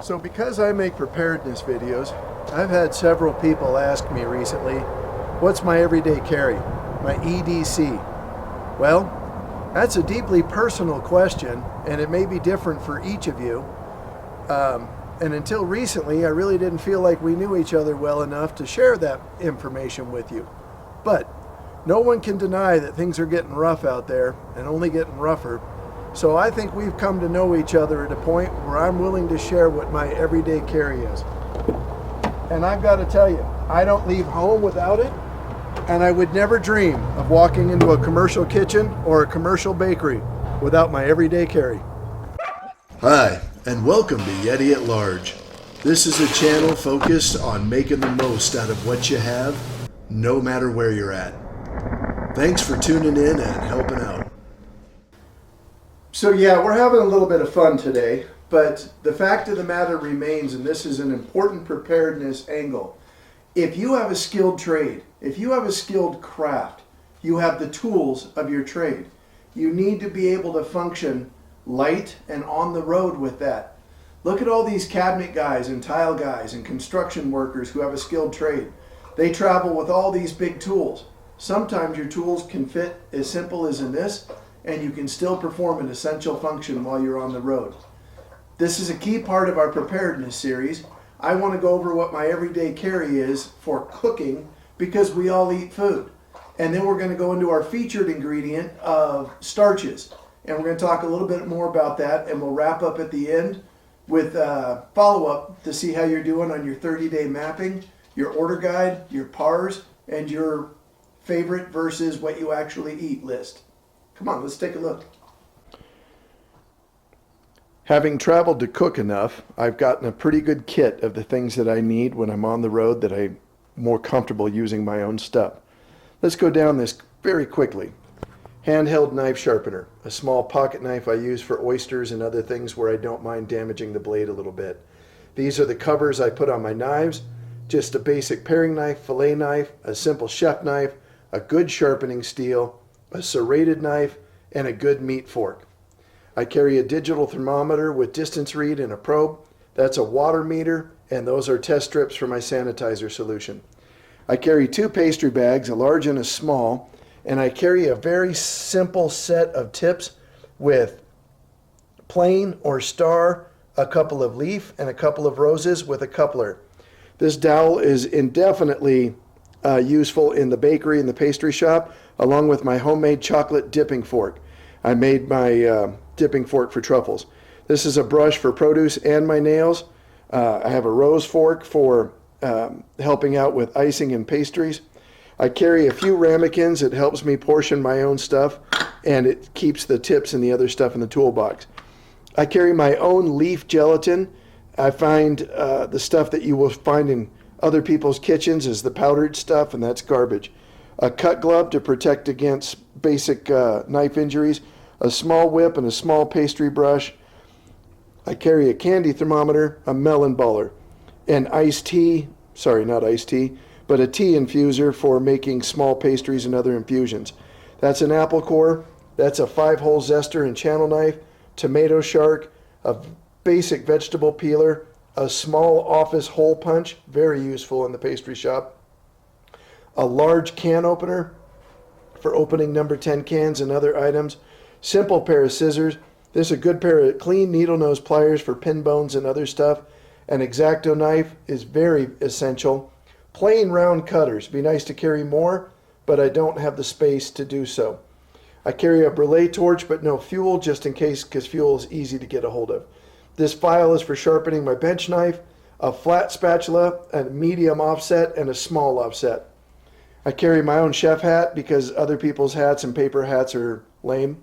So because I make preparedness videos, I've had several people ask me recently, what's my everyday carry, my EDC? Well, that's a deeply personal question, and it may be different for each of you. And until recently, I really didn't feel like we knew each other well enough to share that information with you. But no one can deny that things are getting rough out there, and only getting rougher. So I think we've come to know each other at a point where I'm willing to share what my everyday carry is. And I've got to tell you, I don't leave home without it, and I would never dream of walking into a commercial kitchen or a commercial bakery without my everyday carry. Hi, and welcome to Yeti at Large. This is a channel focused on making the most out of what you have, no matter where you're at. Thanks for tuning in and helping out. So yeah, we're having a little bit of fun today, but the fact of the matter remains, and this is an important preparedness angle. If you have a skilled trade, if you have a skilled craft, you have the tools of your trade. You need to be able to function light and on the road with that. Look at all these cabinet guys and tile guys and construction workers who have a skilled trade. They travel with all these big tools. Sometimes your tools can fit as simple as in this, and you can still perform an essential function while you're on the road. This is a key part of our preparedness series. I want to go over what my everyday carry is for cooking, because we all eat food. And then we're going to go into our featured ingredient of starches. And we're going to talk a little bit more about that, and we'll wrap up at the end with follow-up to see how you're doing on your 30-day mapping, your order guide, your PARs, and your favorite versus what you actually eat list. Come on, let's take a look. Having traveled to cook enough, I've gotten a pretty good kit of the things that I need when I'm on the road, that I'm more comfortable using my own stuff. Let's go down this very quickly. Handheld knife sharpener, a small pocket knife I use for oysters and other things where I don't mind damaging the blade a little bit. These are the covers I put on my knives. Just a basic paring knife, fillet knife, a simple chef knife, a good sharpening steel, a serrated knife, and a good meat fork. I carry a digital thermometer with distance read and a probe. That's a water meter, and those are test strips for my sanitizer solution. I carry 2 pastry bags, a large and a small, and I carry a very simple set of tips with plain or star, a couple of leaf, and a couple of roses with a coupler. This dowel is indefinitely useful in the bakery and the pastry shop, along with my homemade chocolate dipping fork. I made my dipping fork for truffles. This is a brush for produce and my nails. I have a rose fork for helping out with icing and pastries. I carry a few ramekins. It helps me portion my own stuff, and it keeps the tips and the other stuff in the toolbox. I carry my own leaf gelatin. I find the stuff that you will find in other people's kitchens is the powdered stuff, and that's garbage. A cut glove to protect against basic knife injuries, a small whip, and a small pastry brush. I carry a candy thermometer, a melon baller, an iced tea, not iced tea, but a tea infuser for making small pastries and other infusions. That's an apple core, that's a 5-hole zester and channel knife, tomato shark, a basic vegetable peeler, a small office hole punch, very useful in the pastry shop, a large can opener for opening number 10 cans and other items, simple pair of scissors. This is a good pair of clean needle nose pliers for pin bones and other stuff. An X-Acto knife is very essential. Plain round cutters, be nice to carry more, but I don't have the space to do so. I carry a Brûlé torch, but no fuel, just in case, because fuel is easy to get a hold of. This file is for sharpening my bench knife, a flat spatula, a medium offset, and a small offset. I carry my own chef hat because other people's hats and paper hats are lame.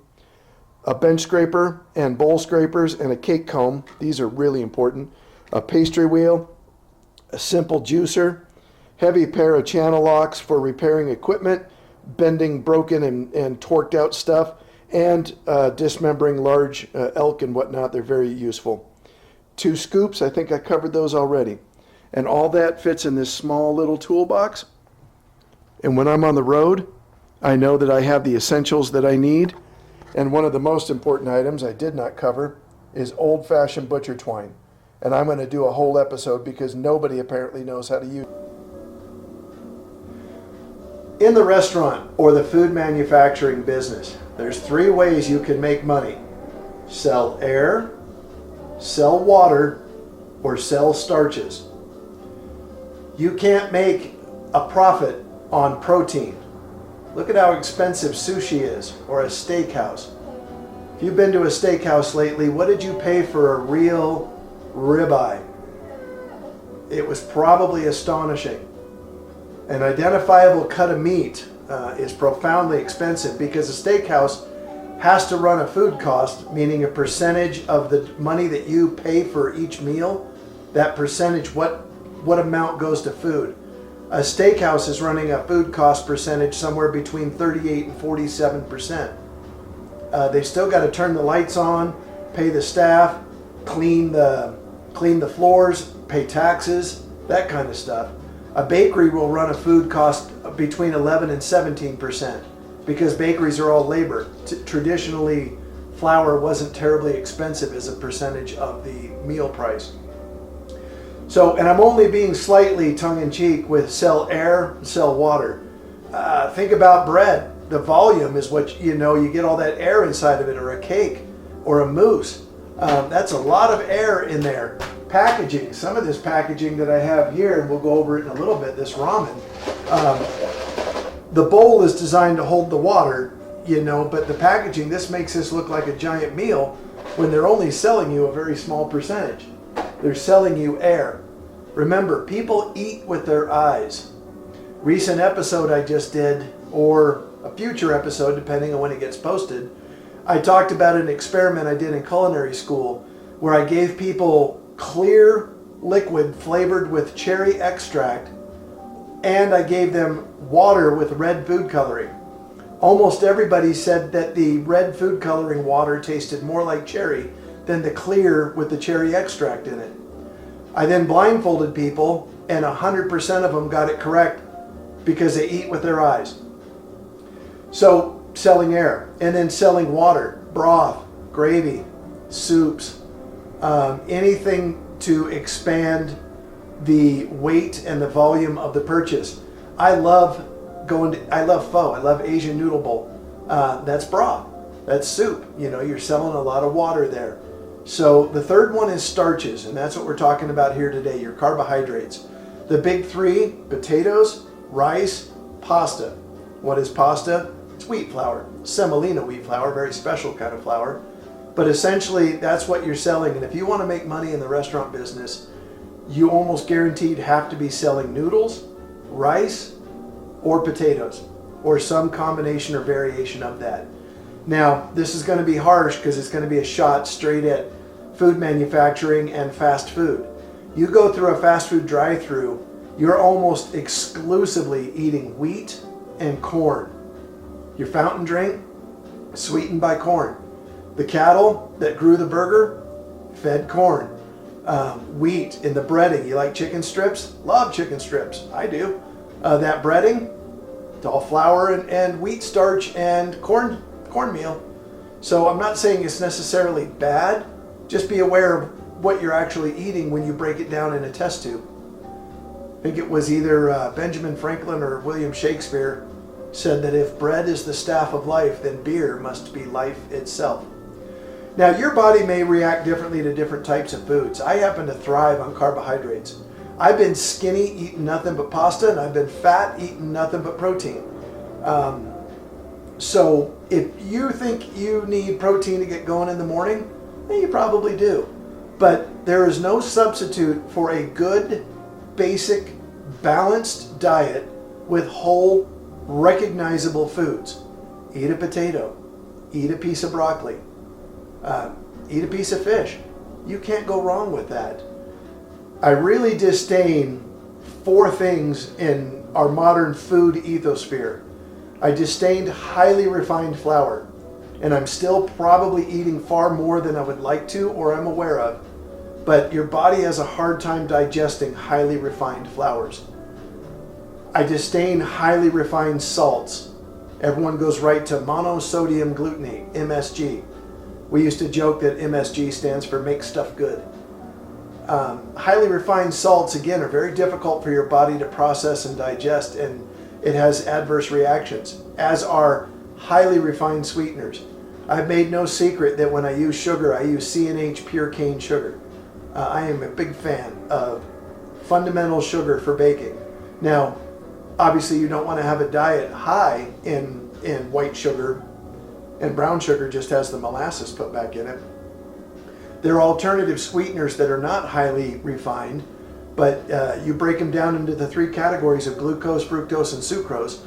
A bench scraper and bowl scrapers and a cake comb. These are really important. A pastry wheel, a simple juicer, heavy pair of channel locks for repairing equipment, bending broken and torqued out stuff, and dismembering large elk and whatnot. They're very useful. 2 scoops, I think I covered those already. And all that fits in this small little toolbox. And when I'm on the road, I know that I have the essentials that I need. And one of the most important items I did not cover is old-fashioned butcher twine. And I'm going to do a whole episode because nobody apparently knows how to use it. In the restaurant or the food manufacturing business, there's 3 ways you can make money. Sell air, sell water, or sell starches. You can't make a profit on protein. Look at how expensive sushi is, or a steakhouse. If you've been to a steakhouse lately, what did you pay for a real ribeye? It was probably astonishing. An identifiable cut of meat is profoundly expensive because a steakhouse has to run a food cost, meaning a percentage of the money that you pay for each meal, that percentage, what amount goes to food. A steakhouse is running a food cost percentage somewhere between 38 and 47%. They still got to turn the lights on, pay the staff, clean the floors, pay taxes, that kind of stuff. A bakery will run a food cost between 11 and 17% because bakeries are all labor. Traditionally, flour wasn't terribly expensive as a percentage of the meal price. So, and I'm only being slightly tongue-in-cheek with sell air, sell water. Think about bread. The volume is what, you get all that air inside of it, or a cake, or a mousse. That's a lot of air in there. Packaging, some of this packaging that I have here, and we'll go over it in a little bit, this ramen. The bowl is designed to hold the water, but the packaging, this makes this look like a giant meal when they're only selling you a very small percentage. They're selling you air. Remember, people eat with their eyes. Recent episode I just did, or a future episode, depending on when it gets posted, I talked about an experiment I did in culinary school where I gave people clear liquid flavored with cherry extract, and I gave them water with red food coloring. Almost everybody said that the red food coloring water tasted more like cherry than the clear with the cherry extract in it. I then blindfolded people, and 100% of them got it correct because they eat with their eyes. So, selling air, and then selling water, broth, gravy, soups, anything to expand the weight and the volume of the purchase. I love pho. I love Asian noodle bowl. That's broth. That's soup. You're selling a lot of water there. So the third one is starches, and that's what we're talking about here today, your carbohydrates. The big 3, potatoes, rice, pasta. What is pasta? It's wheat flour, semolina wheat flour, very special kind of flour. But essentially, that's what you're selling. And if you want to make money in the restaurant business, you almost guaranteed have to be selling noodles, rice, or potatoes, or some combination or variation of that. Now, this is going to be harsh because it's going to be a shot straight at food manufacturing and fast food. You go through a fast food drive-through, you're almost exclusively eating wheat and corn. Your fountain drink, sweetened by corn. The cattle that grew the burger, fed corn. Wheat in the breading. You like chicken strips? Love chicken strips. I do. That breading, it's all flour and wheat starch and cornmeal. So I'm not saying it's necessarily bad. Just be aware of what you're actually eating when you break it down in a test tube. I think it was either Benjamin Franklin or William Shakespeare said that if bread is the staff of life, then beer must be life itself. Now, your body may react differently to different types of foods. I happen to thrive on carbohydrates. I've been skinny eating nothing but pasta, and I've been fat eating nothing but protein. So if you think you need protein to get going in the morning, then you probably do. But there is no substitute for a good, basic, balanced diet with whole, recognizable foods. Eat a potato. Eat a piece of broccoli. Eat a piece of fish. You can't go wrong with that. I really disdain 4 things in our modern food ethosphere. I disdained highly refined flour, and I'm still probably eating far more than I would like to or I'm aware of. But your body has a hard time digesting highly refined flours. I disdain highly refined salts. Everyone goes right to monosodium glutamate, MSG. We used to joke that MSG stands for make stuff good. Highly refined salts, again, are very difficult for your body to process and digest, and it has adverse reactions, as are highly refined sweeteners. I've made no secret that when I use sugar, I use C&H pure cane sugar. I am a big fan of fundamental sugar for baking. Now, obviously you don't want to have a diet high in white sugar, and brown sugar just has the molasses put back in it. There are alternative sweeteners that are not highly refined, but you break them down into the three categories of glucose, fructose, and sucrose.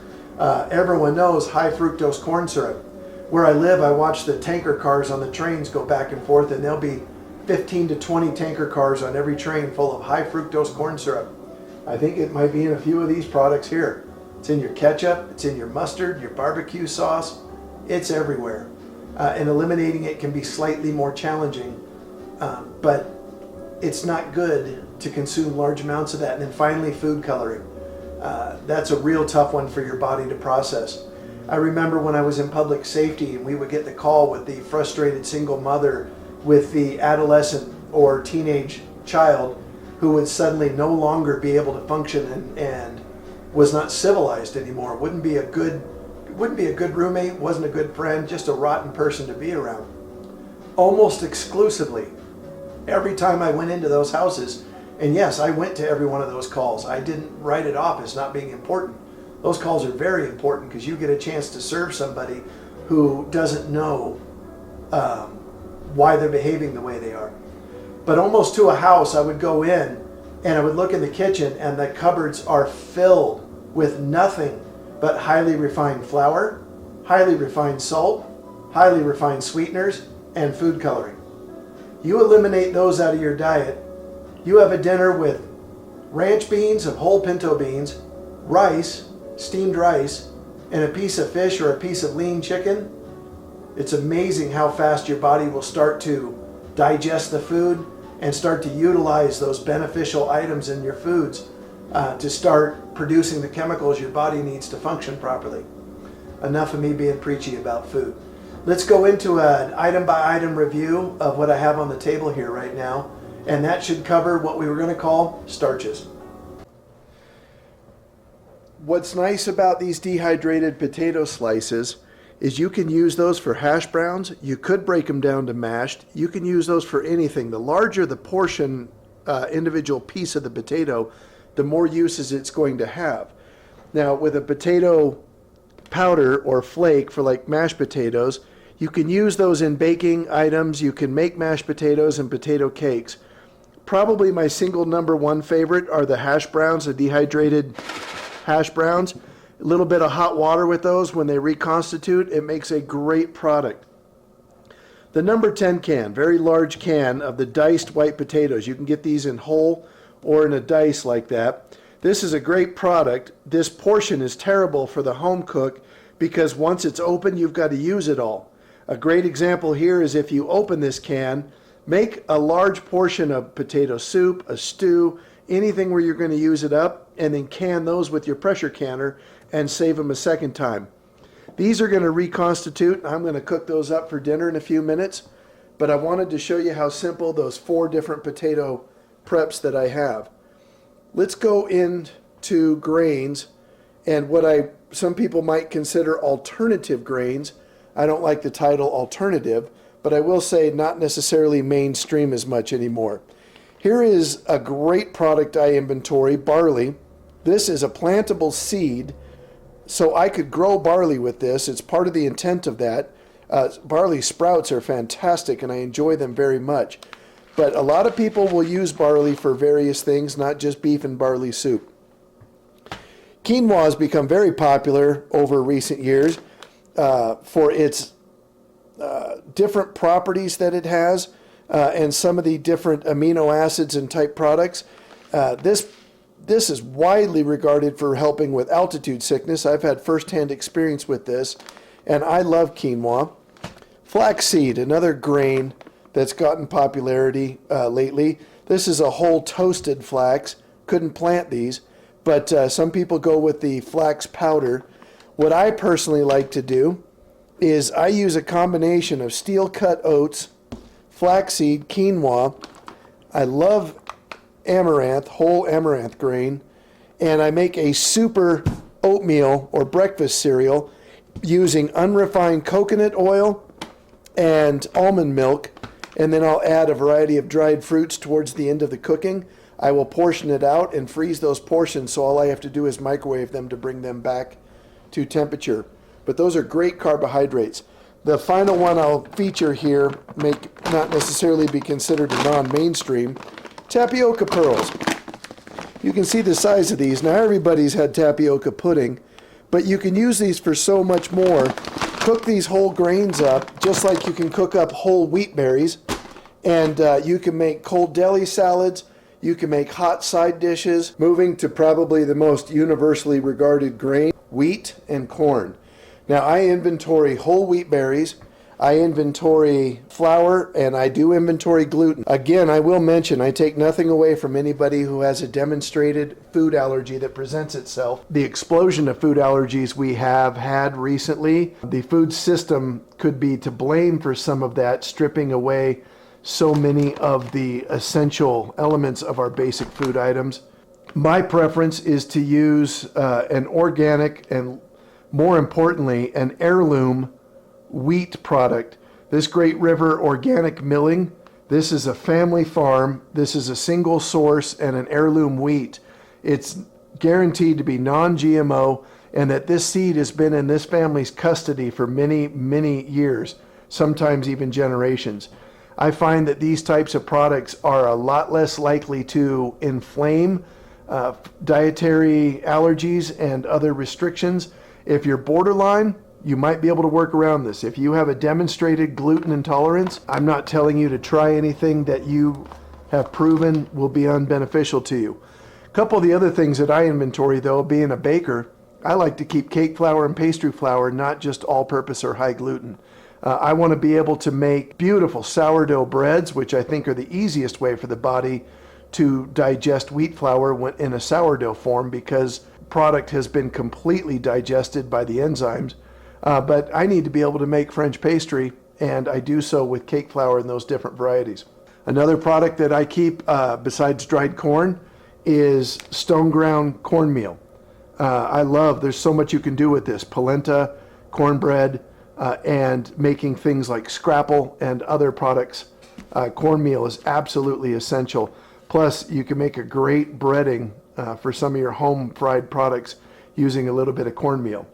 Everyone knows high fructose corn syrup. Where I live, I watch the tanker cars on the trains go back and forth, and there'll be 15 to 20 tanker cars on every train full of high fructose corn syrup. I think it might be in a few of these products here. It's in your ketchup, it's in your mustard, your barbecue sauce. It's everywhere. And eliminating it can be slightly more challenging, but it's not good to consume large amounts of that. And then finally, food coloring. That's a real tough one for your body to process. I remember when I was in public safety and we would get the call with the frustrated single mother with the adolescent or teenage child who would suddenly no longer be able to function and was not civilized anymore. Wouldn't be a good roommate, wasn't a good friend, just a rotten person to be around. Almost exclusively, every time I went into those houses, and yes, I went to every one of those calls. I didn't write it off as not being important. Those calls are very important because you get a chance to serve somebody who doesn't know why they're behaving the way they are. But almost to a house, I would go in and I would look in the kitchen and the cupboards are filled with nothing but highly refined flour, highly refined salt, highly refined sweeteners, and food coloring. You eliminate those out of your diet, you have a dinner with ranch beans of whole pinto beans, rice, steamed rice, and a piece of fish or a piece of lean chicken. It's amazing how fast your body will start to digest the food and start to utilize those beneficial items in your foods to start producing the chemicals your body needs to function properly. Enough of me being preachy about food. Let's go into an item by item review of what I have on the table here right now, and that should cover what we were going to call starches. What's nice about these dehydrated potato slices is you can use those for hash browns. You could break them down to mashed. You can use those for anything. The larger the portion, individual piece of the potato, the more uses it's going to have. Now, with a potato powder or flake for like mashed potatoes, you can use those in baking items. You can make mashed potatoes and potato cakes. Probably my single number one favorite are the hash browns, the dehydrated hash browns. A little bit of hot water with those when they reconstitute, it makes a great product. The number 10 can, very large can of the diced white potatoes. You can get these in whole or in a dice like that. This is a great product. This portion is terrible for the home cook because once it's open, you've got to use it all. A great example here is if you open this can, make a large portion of potato soup, a stew, anything where you're going to use it up, and then can those with your pressure canner and save them a second time. These are going to reconstitute. I'm going to cook those up for dinner in a few minutes, but I wanted to show you how simple those 4 different potato preps that I have. Let's go into grains and what some people might consider alternative grains. I don't like the title alternative, but I will say not necessarily mainstream as much anymore. Here is a great product I inventory, barley. This is a plantable seed, so I could grow barley with this. It's part of the intent of that. Barley sprouts are fantastic, and I enjoy them very much. But a lot of people will use barley for various things, not just beef and barley soup. Quinoa has become very popular over recent years for its different properties that it has and some of the different amino acids and type products. This is widely regarded for helping with altitude sickness. I've had firsthand experience with this, and I love quinoa. Flaxseed, another grain that's gotten popularity lately. This is a whole toasted flax. Couldn't plant these, but some people go with the flax powder. What I personally like to do is I use a combination of steel cut oats, flaxseed, quinoa. I love amaranth, whole amaranth grain, and I make a super oatmeal or breakfast cereal using unrefined coconut oil and almond milk, and then I'll add a variety of dried fruits towards the end of the cooking. I will portion it out and freeze those portions, so all I have to do is microwave them to bring them back to temperature. But those are great carbohydrates. The final one I'll feature here, not necessarily be considered a non-mainstream, tapioca pearls. You can see the size of these. Now everybody's had tapioca pudding, but you can use these for so much more. Cook these whole grains up, just like you can cook up whole wheat berries, and you can make cold deli salads, you can make hot side dishes. Moving to probably the most universally regarded grain, wheat and corn. Now I inventory whole wheat berries, I inventory flour, and I do inventory gluten. Again, I will mention I take nothing away from anybody who has a demonstrated food allergy that presents itself. The explosion of food allergies we have had recently, the food system could be to blame for some of that, stripping away so many of the essential elements of our basic food items. My preference is to use an organic and, more importantly, an heirloom wheat product. This Great River Organic Milling, this is a family farm, this is a single source and an heirloom wheat. It's guaranteed to be non-GMO, and that this seed has been in this family's custody for many, many years, sometimes even generations. I find that these types of products are a lot less likely to inflame dietary allergies and other restrictions. If you're borderline, you might be able to work around this. If you have a demonstrated gluten intolerance, I'm not telling you to try anything that you have proven will be unbeneficial to you. A couple of the other things that I inventory, though, being a baker, I like to keep cake flour and pastry flour, not just all-purpose or high gluten. I want to be able to make beautiful sourdough breads, which I think are the easiest way for the body to digest wheat flour in a sourdough form, because product has been completely digested by the enzymes. But I need to be able to make French pastry, and I do so with cake flour in those different varieties. Another product that I keep besides dried corn is stone ground cornmeal. There's so much you can do with this. Polenta, cornbread, and making things like scrapple and other products. Cornmeal is absolutely essential. Plus, you can make a great breading for some of your home fried products using a little bit of cornmeal.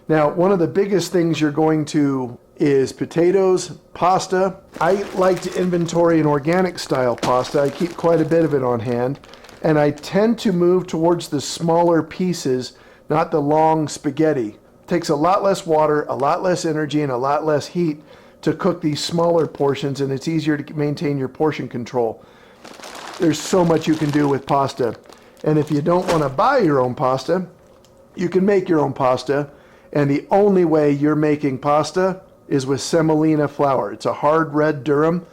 Now, one of the biggest things you're going to is potatoes, pasta. I like to inventory an organic style pasta. I keep quite a bit of it on hand, and I tend to move towards the smaller pieces, not the long spaghetti. It takes a lot less water, a lot less energy, and a lot less heat to cook these smaller portions, and it's easier to maintain your portion control. There's so much you can do with pasta. And if you don't want to buy your own pasta, you can make your own pasta. And the only way you're making pasta is with semolina flour. It's a hard red durum.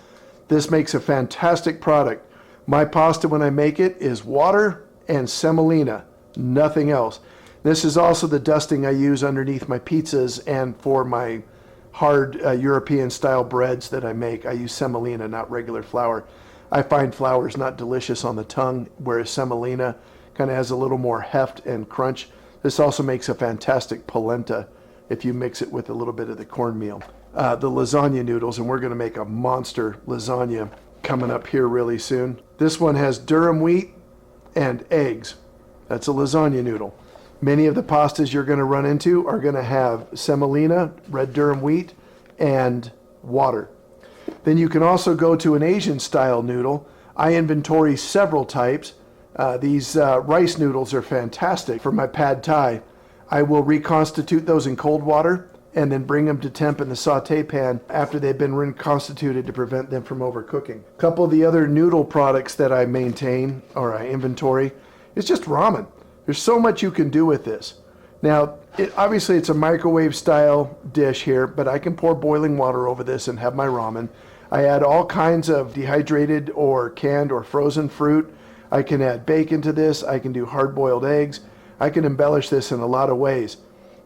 This makes a fantastic product. My pasta, when I make it, is water and semolina, nothing else. This is also the dusting I use underneath my pizzas and for my hard European style breads that I make. I use semolina, not regular flour. I find flour is not delicious on the tongue, whereas semolina kind of has a little more heft and crunch. This also makes a fantastic polenta if you mix it with a little bit of the cornmeal. The lasagna noodles, and we're going to make a monster lasagna coming up here really soon. This one has durum wheat and eggs. That's a lasagna noodle. Many of the pastas you're going to run into are going to have semolina, red durum wheat, and water. Then you can also go to an Asian style noodle. I inventory several types. These rice noodles are fantastic for my pad thai. I will reconstitute those in cold water and then bring them to temp in the saute pan after they've been reconstituted to prevent them from overcooking. A couple of the other noodle products that I maintain or I inventory is just ramen. There's so much you can do with this. Now, obviously it's a microwave style dish here, but I can pour boiling water over this and have my ramen. I add all kinds of dehydrated or canned or frozen fruit. I can add bacon to this. I can do hard-boiled eggs. I can embellish this in a lot of ways.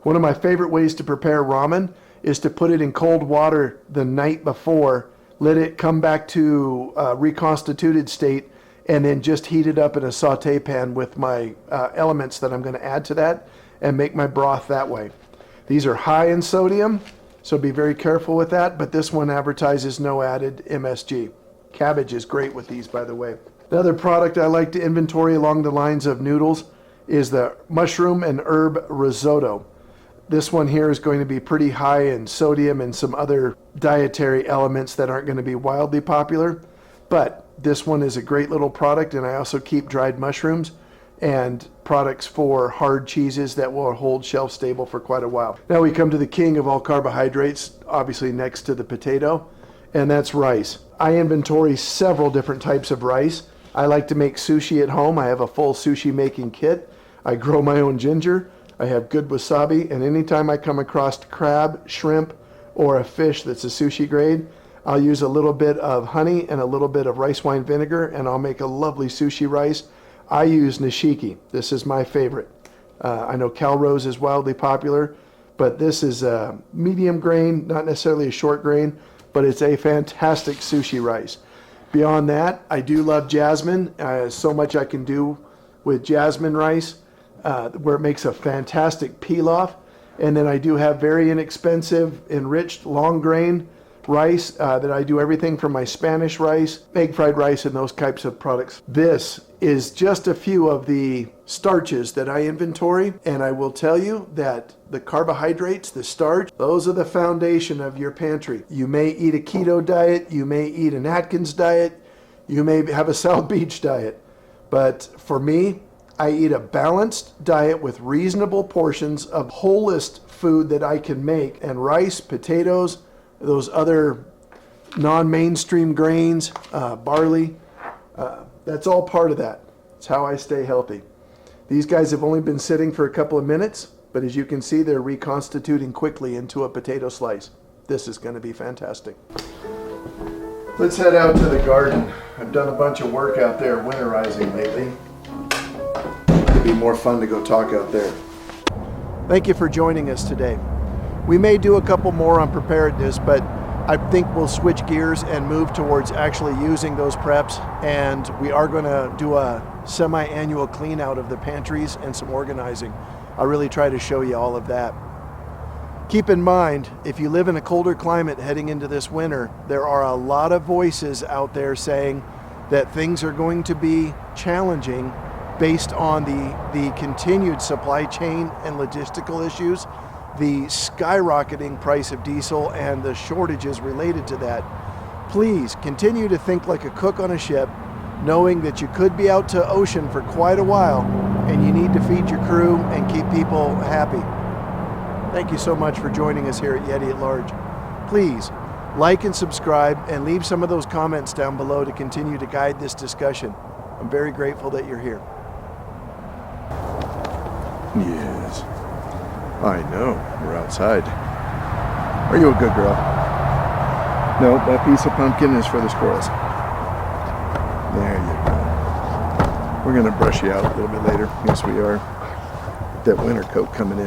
One of my favorite ways to prepare ramen is to put it in cold water the night before, let it come back to a reconstituted state, and then just heat it up in a saute pan with my elements that I'm going to add to that and make my broth that way. These are high in sodium, so be very careful with that, but this one advertises no added MSG. Cabbage is great with these, by the way. Another product I like to inventory along the lines of noodles is the mushroom and herb risotto. This one here is going to be pretty high in sodium and some other dietary elements that aren't going to be wildly popular, but this one is a great little product, and I also keep dried mushrooms and products for hard cheeses that will hold shelf stable for quite a while. Now we come to the king of all carbohydrates, obviously next to the potato, and that's rice. I inventory several different types of rice. I like to make sushi at home. I have a full sushi making kit. I grow my own ginger. I have good wasabi, and anytime I come across crab, shrimp, or a fish that's a sushi grade, I'll use a little bit of honey and a little bit of rice wine vinegar, and I'll make a lovely sushi rice. I use nishiki. This is my favorite. I know Calrose is wildly popular, but this is a medium grain, not necessarily a short grain, but it's a fantastic sushi rice. Beyond that, I do love jasmine. So much I can do with jasmine rice, where it makes a fantastic pilaf. And then I do have very inexpensive, enriched, long grain rice that I do everything from my Spanish rice, egg fried rice, and those types of products. This is just a few of the starches that I inventory, and I will tell you that the carbohydrates, the starch, those are the foundation of your pantry. You may eat a keto diet, you may eat an Atkins diet, you may have a South Beach diet, but for me, I eat a balanced diet with reasonable portions of wholest food that I can make, and rice, potatoes, those other non-mainstream grains, barley, that's all part of that. It's how I stay healthy. These guys have only been sitting for a couple of minutes, but as you can see, they're reconstituting quickly into a potato slice. This is going to be fantastic. Let's head out to the garden. I've done a bunch of work out there winterizing lately. It'd be more fun to go talk out there. Thank you for joining us today. We may do a couple more on preparedness, but I think we'll switch gears and move towards actually using those preps, and we are going to do a semi-annual clean out of the pantries and some organizing. I'll really try to show you all of that. Keep in mind, if you live in a colder climate heading into this winter, there are a lot of voices out there saying that things are going to be challenging based on the continued supply chain and logistical issues, the skyrocketing price of diesel, and the shortages related to that. Please continue to think like a cook on a ship, knowing that you could be out to ocean for quite a while and you need to feed your crew and keep people happy. Thank you so much for joining us here at Yeti at Large. Please like and subscribe and leave some of those comments down below to continue to guide this discussion. I'm very grateful that you're here. Yes. I know, we're outside. Are you a good girl? No, that piece of pumpkin is for the squirrels. There you go. We're gonna brush you out a little bit later. Yes, we are. That winter coat coming in.